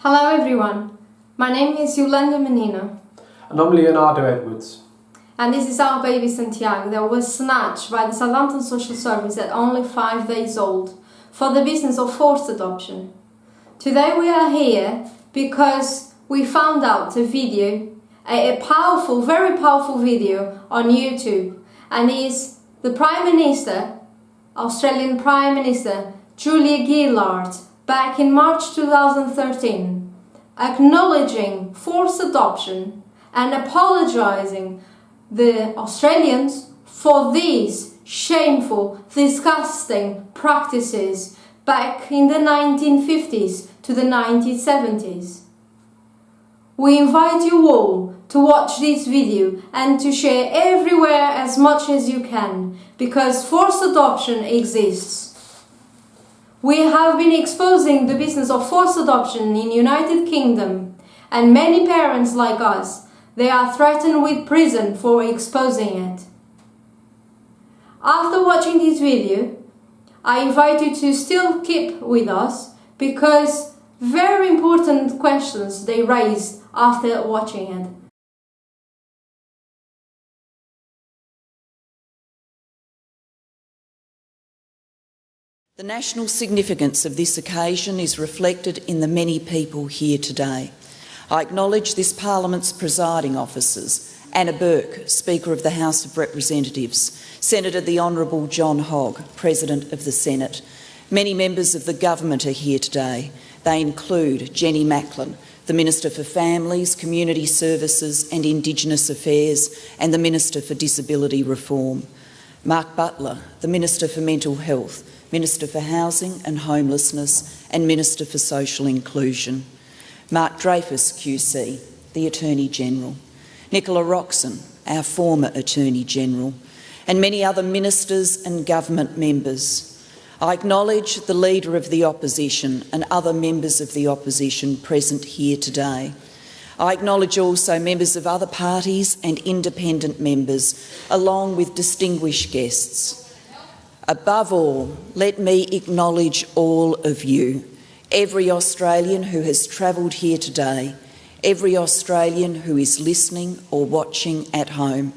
Hello everyone, my name is David-Menino. And I'm Leonardo Edwards. And this is our baby Santiago that was snatched by the Southampton Social Service at only 5 days old for the business of forced adoption. Today we are here because we found out a video, a powerful, very powerful video on YouTube, and is the Prime Minister, Australian Prime Minister Julia Gillard, back in March 2013, acknowledging forced adoption and apologising the Australians for these shameful, disgusting practices back in the 1950s to the 1970s. We invite you all to watch this video and to share everywhere as much as you can, because forced adoption exists. We have been exposing the business of forced adoption in the United Kingdom, and many parents like us, they are threatened with prison for exposing it. After watching this video, I invite you to still keep with us, because very important questions they raised after watching it. The national significance of this occasion is reflected in the many people here today. I acknowledge this Parliament's presiding officers, Anna Burke, Speaker of the House of Representatives, Senator the Honourable John Hogg, President of the Senate. Many members of the government are here today. They include Jenny Macklin, the Minister for Families, Community Services and Indigenous Affairs, and the Minister for Disability Reform. Mark Butler, the Minister for Mental Health, Minister for Housing and Homelessness and Minister for Social Inclusion. Mark Dreyfus QC, the Attorney-General. Nicola Roxon, our former Attorney-General, and many other ministers and government members. I acknowledge the Leader of the Opposition and other members of the Opposition present here today. I acknowledge also members of other parties and independent members, along with distinguished guests. Above all, let me acknowledge all of you, every Australian who has travelled here today, every Australian who is listening or watching at home,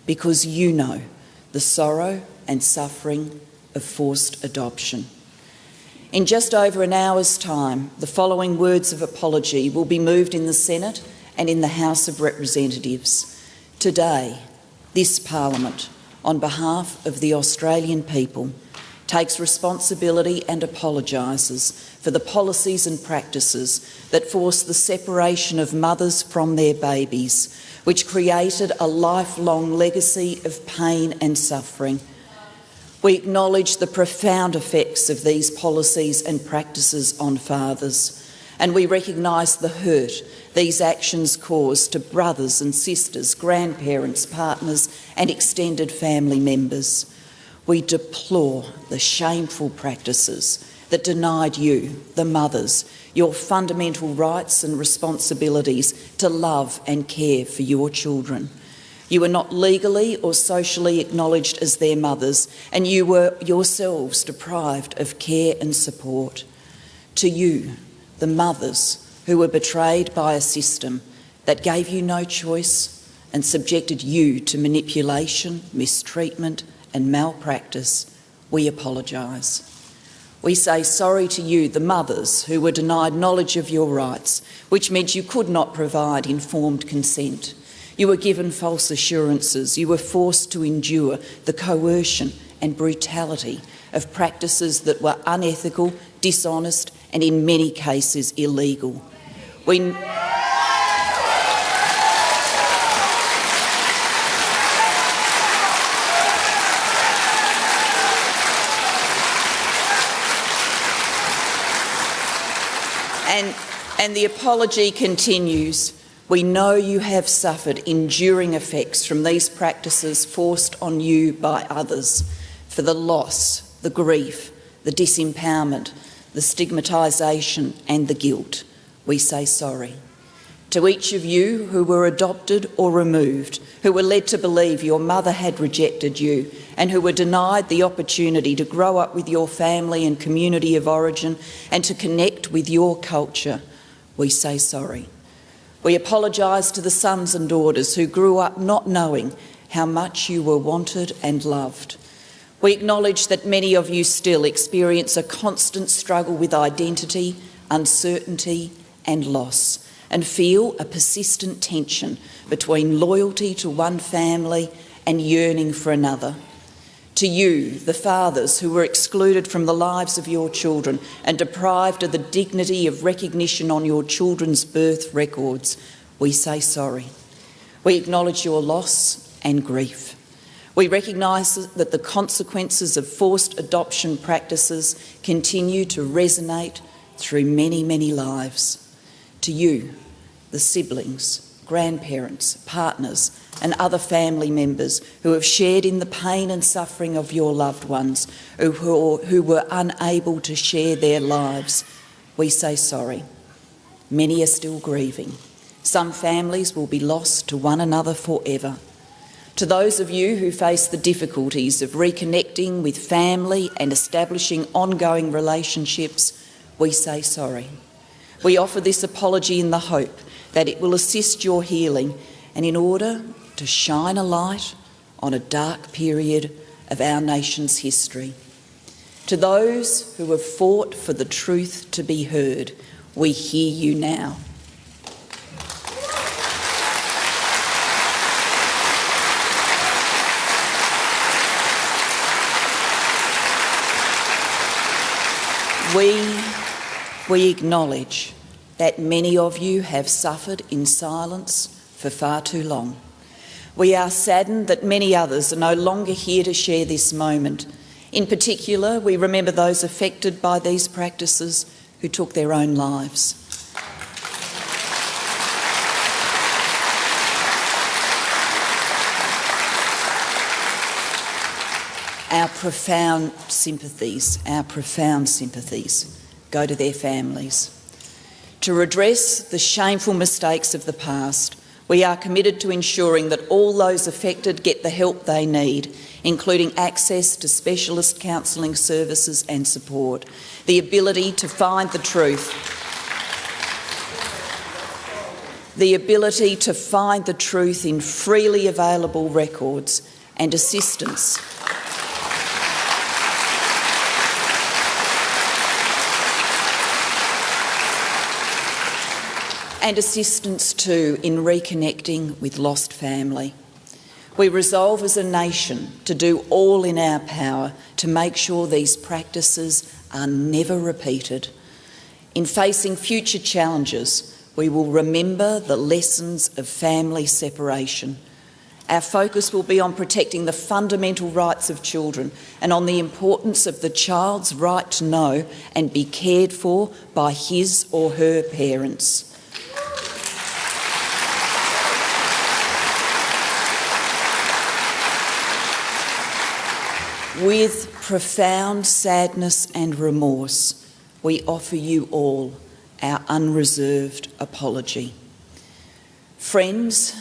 because you know the sorrow and suffering of forced adoption. In just over an hour's time, the following words of apology will be moved in the Senate and in the House of Representatives. Today, this Parliament, on behalf of the Australian people, takes responsibility and apologises for the policies and practices that force the separation of mothers from their babies, which created a lifelong legacy of pain and suffering. We acknowledge the profound effects of these policies and practices on fathers, and we recognise the hurt these actions cause to brothers and sisters, grandparents, partners and extended family members. We deplore the shameful practices that denied you, the mothers, your fundamental rights and responsibilities to love and care for your children. You were not legally or socially acknowledged as their mothers, and you were yourselves deprived of care and support. To you, the mothers who were betrayed by a system that gave you no choice and subjected you to manipulation, mistreatment and malpractice, we apologise. We say sorry to you, the mothers who were denied knowledge of your rights, which meant you could not provide informed consent. You were given false assurances. You were forced to endure the coercion and brutality of practices that were unethical, dishonest and in many cases illegal. And the apology continues. We know you have suffered enduring effects from these practices forced on you by others, for the loss, the grief, the disempowerment, the stigmatisation and the guilt. We say sorry. To each of you who were adopted or removed, who were led to believe your mother had rejected you and who were denied the opportunity to grow up with your family and community of origin and to connect with your culture, we say sorry. We apologise to the sons and daughters who grew up not knowing how much you were wanted and loved. We acknowledge that many of you still experience a constant struggle with identity, uncertainty and loss, and feel a persistent tension between loyalty to one family and yearning for another. To you, the fathers who were excluded from the lives of your children and deprived of the dignity of recognition on your children's birth records, we say sorry. We acknowledge your loss and grief. We recognise that the consequences of forced adoption practices continue to resonate through many, many lives. To you, the siblings, grandparents, partners and other family members who have shared in the pain and suffering of your loved ones, who were unable to share their lives, we say sorry. Many are still grieving. Some families will be lost to one another forever. To those of you who face the difficulties of reconnecting with family and establishing ongoing relationships, we say sorry. We offer this apology in the hope that it will assist your healing and in order to shine a light on a dark period of our nation's history. To those who have fought for the truth to be heard, we hear you now. We acknowledge that many of you have suffered in silence for far too long. We are saddened that many others are no longer here to share this moment. In particular, we remember those affected by these practices who took their own lives. Our profound sympathies go to their families. To redress the shameful mistakes of the past, we are committed to ensuring that all those affected get the help they need, including access to specialist counselling services and support, the ability to find the truth, in freely available records and assistance too in reconnecting with lost family. We resolve as a nation to do all in our power to make sure these practices are never repeated. In facing future challenges, we will remember the lessons of family separation. Our focus will be on protecting the fundamental rights of children and on the importance of the child's right to know and be cared for by his or her parents. With profound sadness and remorse, we offer you all our unreserved apology. Friends,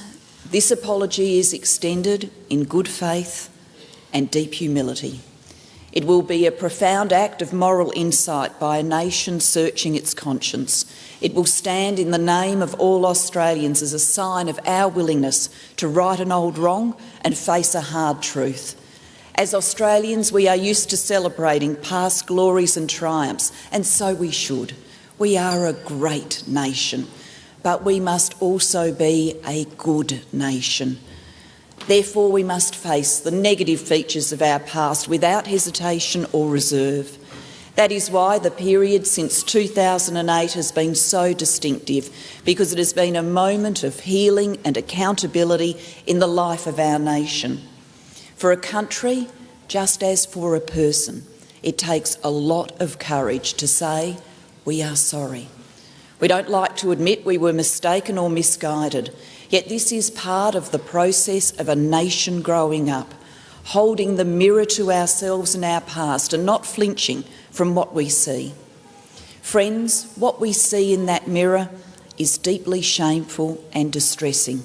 this apology is extended in good faith and deep humility. It will be a profound act of moral insight by a nation searching its conscience. It will stand in the name of all Australians as a sign of our willingness to right an old wrong and face a hard truth. As Australians, we are used to celebrating past glories and triumphs, and so we should. We are a great nation, but we must also be a good nation. Therefore, we must face the negative features of our past without hesitation or reserve. That is why the period since 2008 has been so distinctive, because it has been a moment of healing and accountability in the life of our nation. For a country, just as for a person, it takes a lot of courage to say, we are sorry. We don't like to admit we were mistaken or misguided, yet this is part of the process of a nation growing up, holding the mirror to ourselves and our past and not flinching from what we see. Friends, what we see in that mirror is deeply shameful and distressing,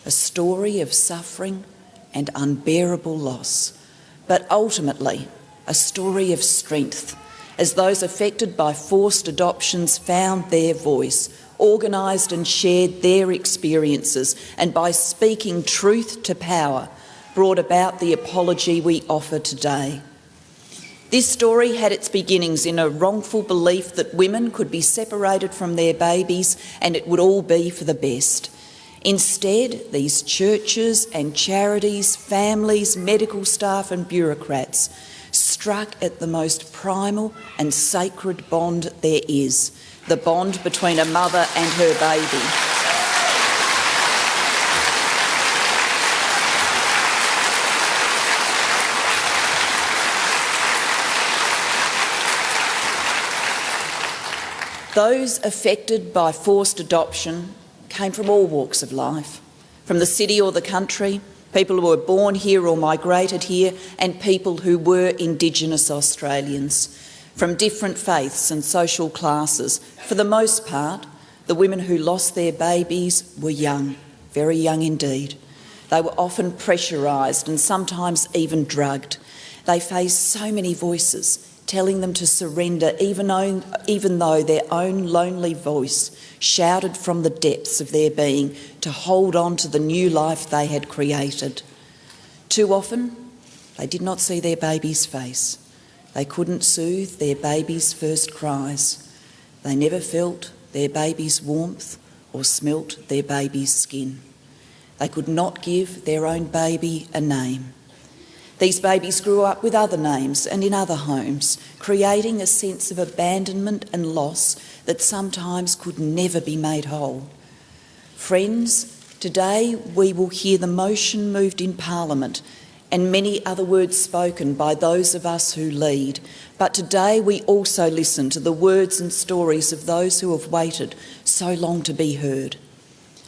a story of suffering and unbearable loss, but ultimately a story of strength as those affected by forced adoptions found their voice, organised and shared their experiences, and by speaking truth to power, brought about the apology we offer today. This story had its beginnings in a wrongful belief that women could be separated from their babies and it would all be for the best. Instead, these churches and charities, families, medical staff and bureaucrats struck at the most primal and sacred bond there is, the bond between a mother and her baby. Those affected by forced adoption came from all walks of life, from the city or the country, people who were born here or migrated here, and people who were Indigenous Australians, from different faiths and social classes. For the most part, the women who lost their babies were young, very young indeed. They were often pressurised and sometimes even drugged. They faced so many voices telling them to surrender, even though their own lonely voice shouted from the depths of their being to hold on to the new life they had created. Too often, they did not see their baby's face. They couldn't soothe their baby's first cries. They never felt their baby's warmth or smelt their baby's skin. They could not give their own baby a name. These babies grew up with other names and in other homes, creating a sense of abandonment and loss that sometimes could never be made whole. Friends, today we will hear the motion moved in Parliament and many other words spoken by those of us who lead. But today we also listen to the words and stories of those who have waited so long to be heard.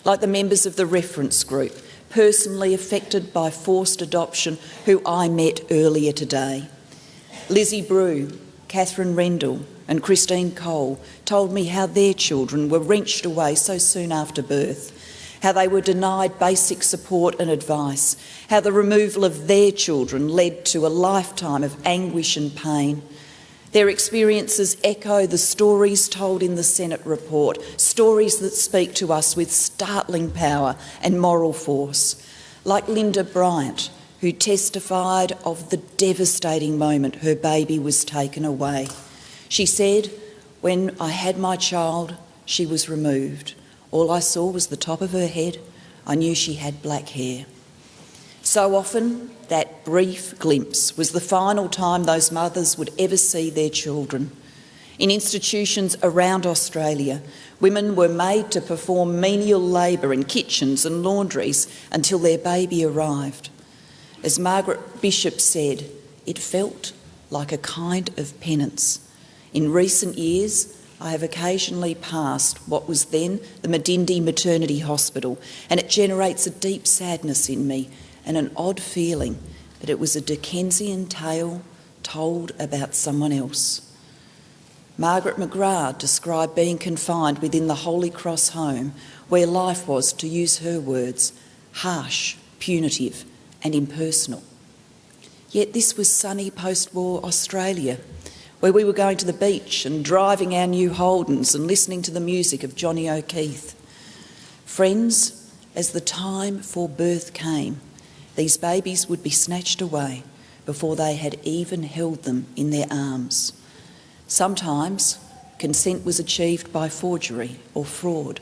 Like the members of the reference group, personally affected by forced adoption, who I met earlier today. Lizzie Brew, Catherine Rendell and Christine Cole told me how their children were wrenched away so soon after birth, how they were denied basic support and advice, how the removal of their children led to a lifetime of anguish and pain. Their experiences echo the stories told in the Senate report, stories that speak to us with startling power and moral force, like Linda Bryant, who testified of the devastating moment her baby was taken away. She said, "When I had my child, she was removed. All I saw was the top of her head. I knew she had black hair." So often, that brief glimpse was the final time those mothers would ever see their children. In institutions around Australia, women were made to perform menial labour in kitchens and laundries until their baby arrived. As Margaret Bishop said, it felt like a kind of penance. In recent years, I have occasionally passed what was then the Medindi Maternity Hospital, and it generates a deep sadness in me and an odd feeling that it was a Dickensian tale told about someone else. Margaret McGrath described being confined within the Holy Cross home, where life was, to use her words, harsh, punitive and impersonal. Yet this was sunny post-war Australia, where we were going to the beach and driving our new Holdens and listening to the music of Johnny O'Keefe. Friends, as the time for birth came, these babies would be snatched away before they had even held them in their arms. Sometimes consent was achieved by forgery or fraud.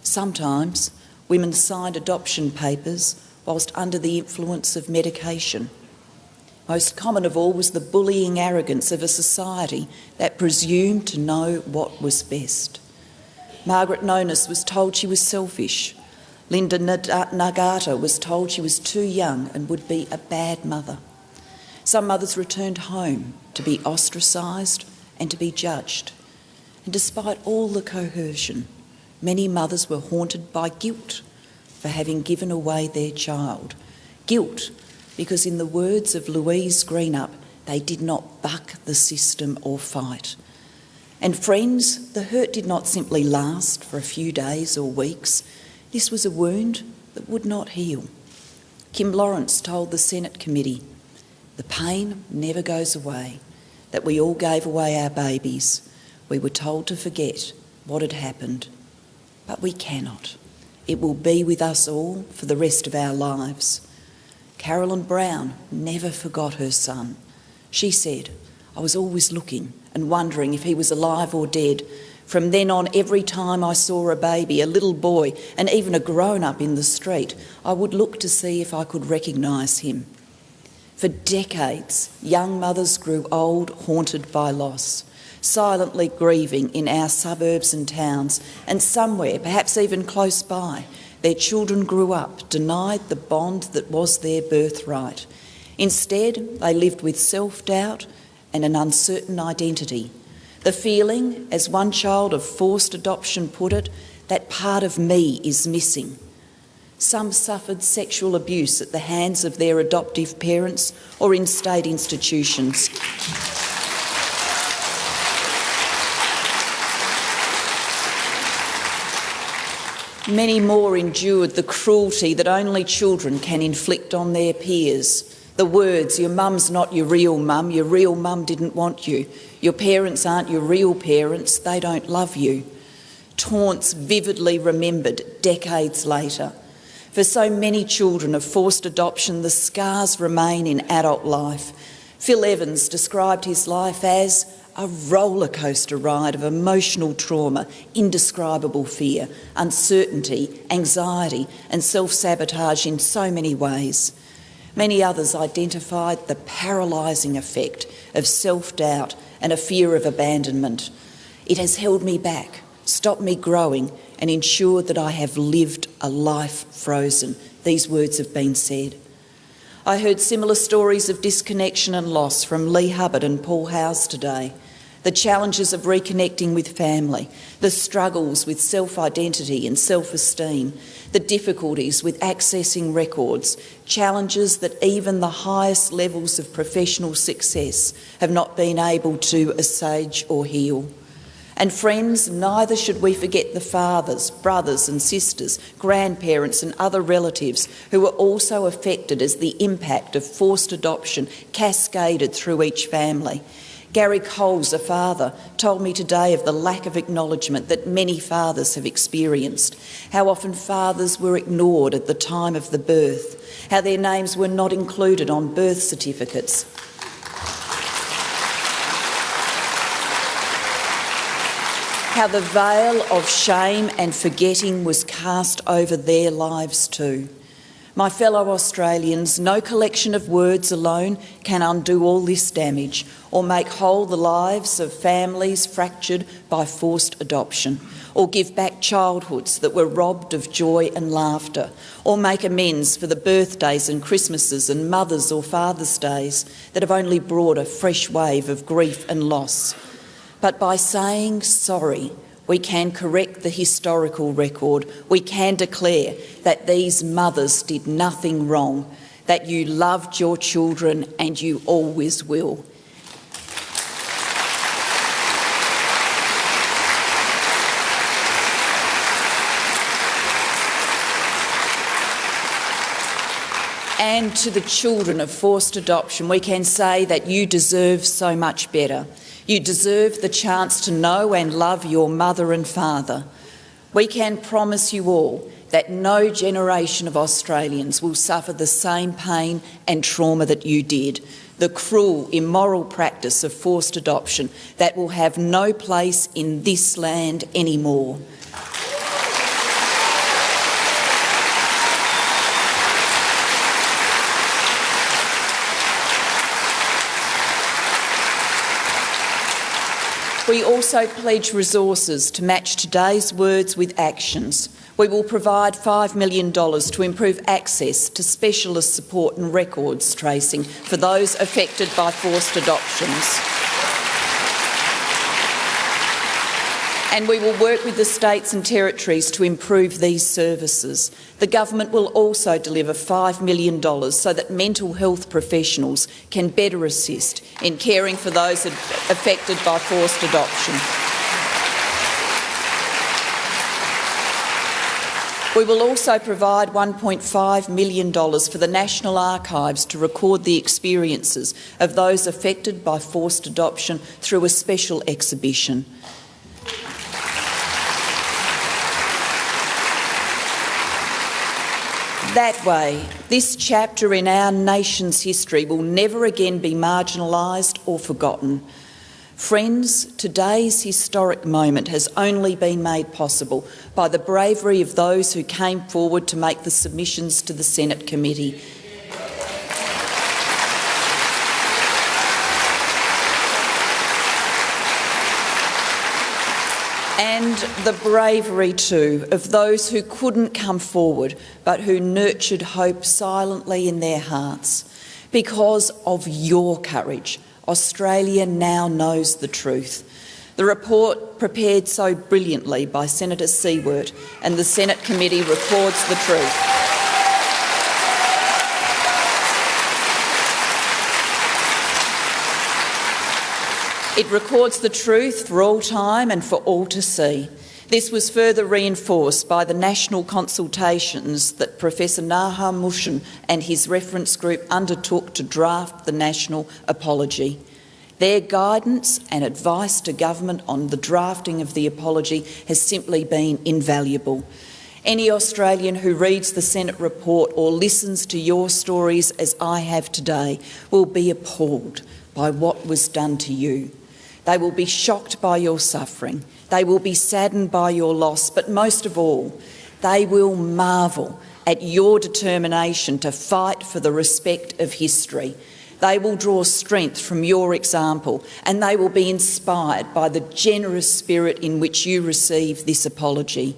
Sometimes women signed adoption papers whilst under the influence of medication. Most common of all was the bullying arrogance of a society that presumed to know what was best. Margaret Nonis was told she was selfish. Linda Nagata was told she was too young and would be a bad mother. Some mothers returned home to be ostracised and to be judged. And despite all the coercion, many mothers were haunted by guilt for having given away their child. Guilt because, in the words of Louise Greenup, they did not buck the system or fight. And friends, the hurt did not simply last for a few days or weeks. This was a wound that would not heal. Kim Lawrence told the Senate committee, "The pain never goes away, that we all gave away our babies. We were told to forget what had happened." but we cannot. It will be with us all for the rest of our lives. Carolyn Brown never forgot her son. She said, "I was always looking and wondering if he was alive or dead. From then on, every time I saw a baby, a little boy, and even a grown-up in the street, I would look to see if I could recognise him." For decades, young mothers grew old, haunted by loss, silently grieving in our suburbs and towns, and somewhere, perhaps even close by, their children grew up, denied the bond that was their birthright. Instead, they lived with self-doubt and an uncertain identity. The feeling, as one child of forced adoption put it, that part of me is missing. Some suffered sexual abuse at the hands of their adoptive parents or in state institutions. Many more endured the cruelty that only children can inflict on their peers. The words, "Your mum's not your real mum didn't want you, your parents aren't your real parents, they don't love you." Taunts vividly remembered decades later. For so many children of forced adoption, the scars remain in adult life. Phil Evans described his life as a roller coaster ride of emotional trauma, indescribable fear, uncertainty, anxiety and self-sabotage in so many ways. Many others identified the paralysing effect of self-doubt and a fear of abandonment. "It has held me back, stopped me growing and ensured that I have lived a life frozen." These words have been said. I heard similar stories of disconnection and loss from Lee Hubbard and Paul Howes today. The challenges of reconnecting with family, the struggles with self-identity and self-esteem, the difficulties with accessing records, challenges that even the highest levels of professional success have not been able to assuage or heal. And friends, neither should we forget the fathers, brothers and sisters, grandparents and other relatives who were also affected as the impact of forced adoption cascaded through each family. Gary Coles, a father, told me today of the lack of acknowledgement that many fathers have experienced, how often fathers were ignored at the time of the birth, how their names were not included on birth certificates, how the veil of shame and forgetting was cast over their lives too. My fellow Australians, no collection of words alone can undo all this damage or make whole the lives of families fractured by forced adoption, or give back childhoods that were robbed of joy and laughter, or make amends for the birthdays and Christmases and Mother's or Father's Days that have only brought a fresh wave of grief and loss. But by saying sorry, we can correct the historical record. We can declare that these mothers did nothing wrong, that you loved your children and you always will. And to the children of forced adoption, we can say that you deserve so much better. You deserve the chance to know and love your mother and father. We can promise you all that no generation of Australians will suffer the same pain and trauma that you did. The cruel, immoral practice of forced adoption that will have no place in this land anymore. We also pledge resources to match today's words with actions. We will provide $5 million to improve access to specialist support and records tracing for those affected by forced adoptions. And we will work with the states and territories to improve these services. The government will also deliver $5 million so that mental health professionals can better assist in caring for those affected by forced adoption. We will also provide $1.5 million for the National Archives to record the experiences of those affected by forced adoption through a special exhibition. That way, this chapter in our nation's history will never again be marginalised or forgotten. Friends, today's historic moment has only been made possible by the bravery of those who came forward to make the submissions to the Senate committee. And the bravery, too, of those who couldn't come forward but who nurtured hope silently in their hearts. Because of your courage, Australia now knows the truth. The report prepared so brilliantly by Senator Siewert and the Senate committee records the truth. It records the truth for all time and for all to see. This was further reinforced by the national consultations that Professor Mark-Kishon and his reference group undertook to draft the national apology. Their guidance and advice to government on the drafting of the apology has simply been invaluable. Any Australian who reads the Senate report or listens to your stories as I have today will be appalled by what was done to you. They will be shocked by your suffering. They will be saddened by your loss, but most of all, they will marvel at your determination to fight for the respect of history. They will draw strength from your example, and they will be inspired by the generous spirit in which you receive this apology.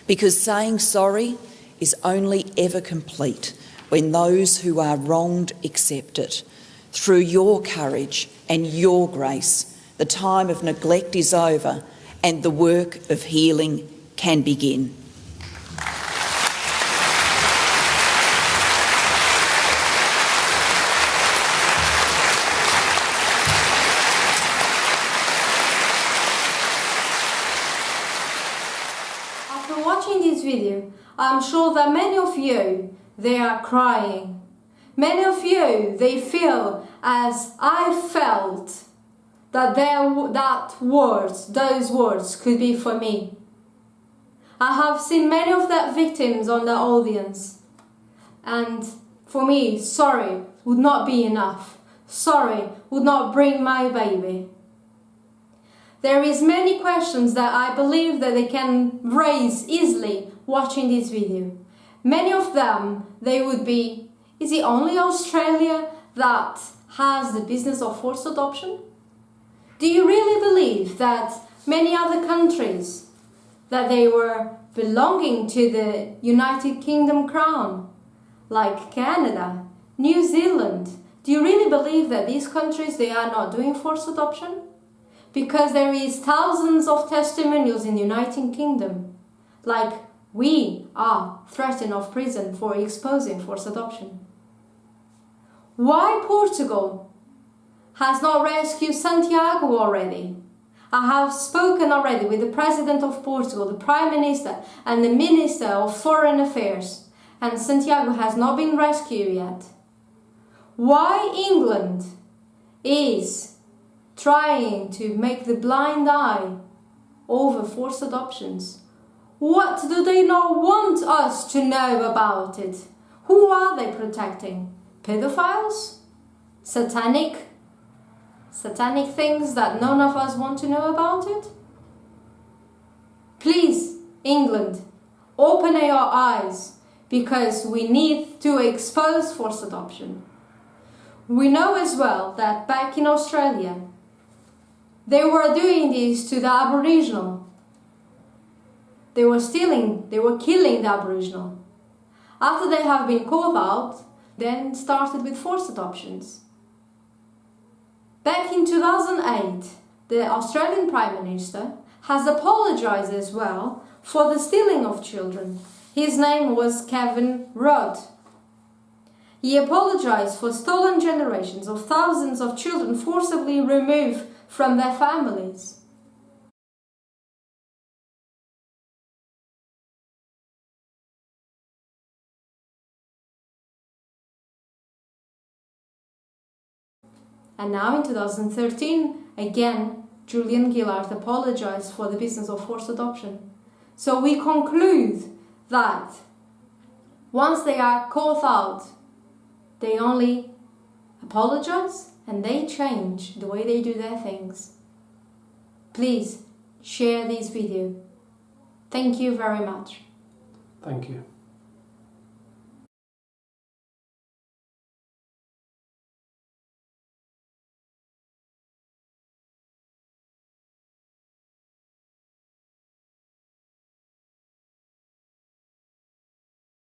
Because saying sorry is only ever complete when those who are wronged accept it. Through your courage and your grace, the time of neglect is over and the work of healing can begin. After watching this video, I'm sure that many of you, they are crying. Many of you, they feel as I felt that those words could be for me. I have seen many of the victims on the audience, and for me, sorry would not be enough. Sorry would not bring my baby. There is many questions that I believe that they can raise easily watching this video. Many of them, they would be, is it only Australia that has the business of forced adoption? Do you really believe that many other countries, that they were belonging to the United Kingdom crown, like Canada, New Zealand, do you really believe that these countries, they are not doing forced adoption? Because there is thousands of testimonials in the United Kingdom, like we are threatened of prison for exposing forced adoption. Why Portugal has not rescued Santiago already? I have spoken already with the President of Portugal, the Prime Minister and the Minister of Foreign Affairs, and Santiago has not been rescued yet. Why England is trying to make the blind eye over forced adoptions? What do they not want us to know about it? Who are they protecting? Pedophiles? Satanic things that none of us want to know about it? Please, England, open your eyes, because we need to expose forced adoption. We know as well that back in Australia, they were doing this to the Aboriginal. They were stealing, they were killing the Aboriginal. After they have been caught out, then started with forced adoptions. Back in 2008, the Australian Prime Minister has apologised as well for the stealing of children. His name was Kevin Rudd. He apologised for stolen generations of thousands of children forcibly removed from their families. And now in 2013, again, Julian Gillard apologised for the business of forced adoption. So we conclude that Once they are caught out, they only apologize and they change the way they do their things. Please share this video. Thank you very much. Thank you.